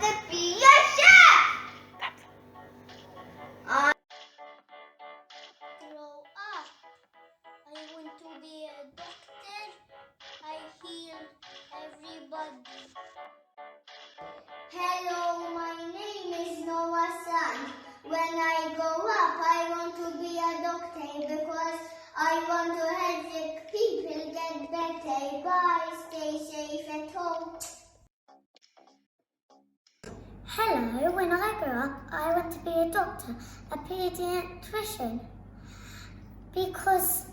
to be a chef. I grow up. I want to be a doctor. I heal everybody. Hello, my name is Noah's son. When I grow up, I want to be a doctor because I want to help the people get better. Bye, stay safe at home. Hello, when I grow up, I want to be a doctor, a pediatrician, because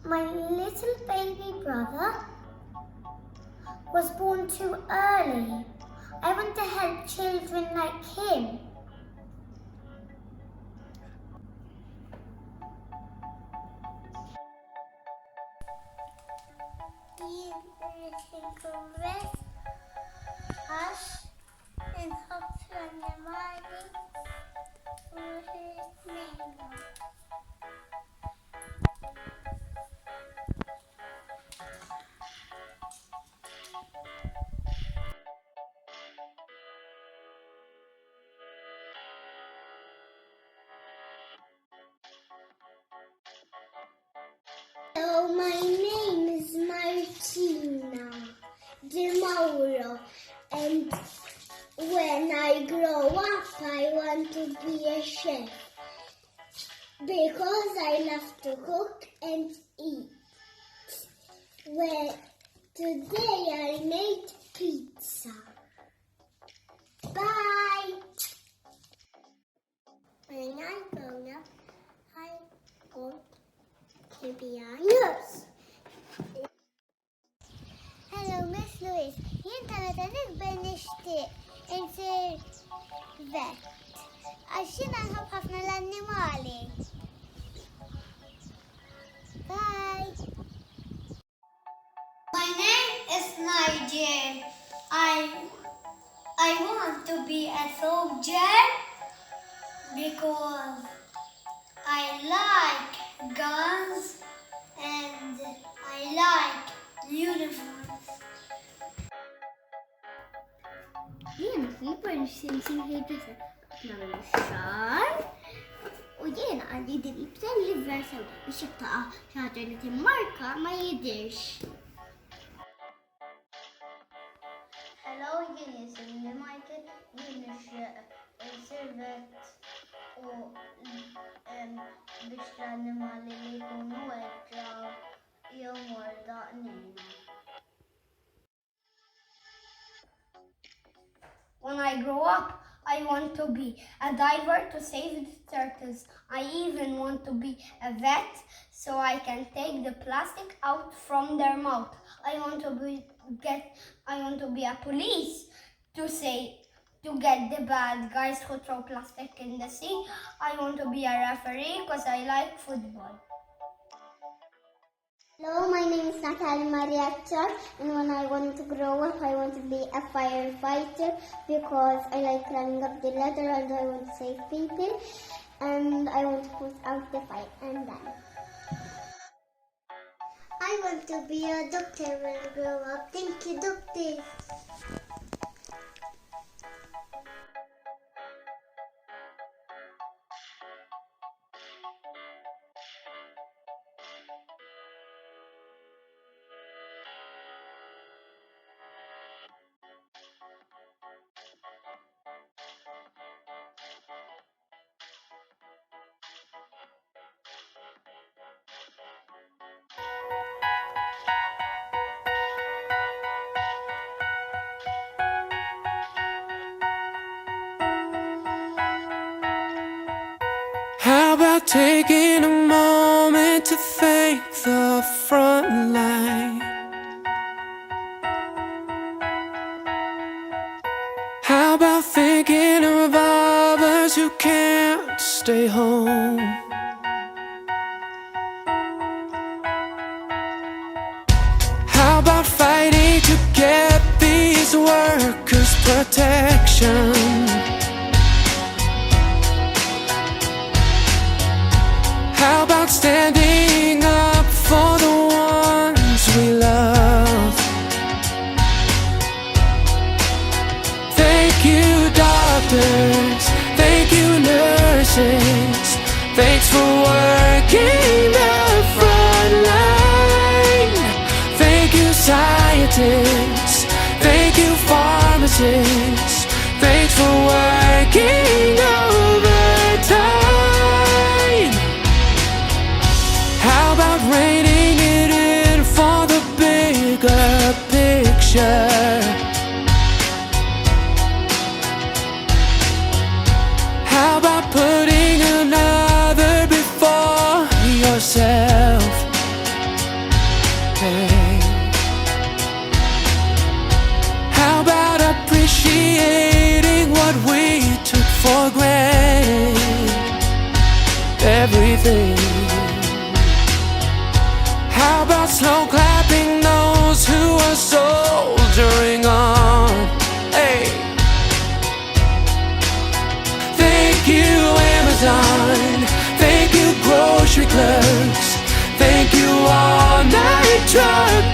my little baby brother was born too early. I want to help children like him. En hoppande Mari och husnämnden. Hello, my name is Martina De Mauro, and when I grow up, I want to be a chef because I love to cook and eat. Well, today I made pizza. Bye! When I grow up, I want to be a nurse. Hello, Miss Louise. Jien tara nikber nixtieq insir vet. Għax jiena nħobb ħafna l-annimali. Bye. My name is Nigel. I want to be a soldier because I like guns and I like uniforms. Jiena fl-ikbar nixtin ħejbisa nagħmel ix-xahar u jiena għandi din il-bżonn li versa biex jibtaqa' xi ħaġa li timmarka ma jidhirx. Hello, jien jisimni Michael, jien insir vet u biex l-annimali li jkunu weġġa jew mordaqnina. When I grow up, I want to be a diver to save the turtles. I even want to be a vet so I can take the plastic out from their mouth. I want to be a police to get the bad guys who throw plastic in the sea. I want to be a referee because I like football. Hello, my name is Natalie Marietta, and when I want to grow up, I want to be a firefighter because I like climbing up the ladder and I want to save people and I want to put out the fire and then. I want to be a doctor when I grow up. Thank you, doctor. How about taking a moment to thank the front line? How about thinking of others who can't stay home? How about fighting to get these workers protection? How about standing up for the ones we love? doctors, thank you nurses, thanks for working the front line. Thank you scientists, thank you pharmacists, thanks for working overtime. How about reining it in for the bigger picture? How about putting another before yourself? Hey. How about appreciating what we took for granted? Everything. How about slow clapping those who are soldiering on? Hey. Thank you, Amazon. Thank you, grocery clerks. Thank you, all-night truck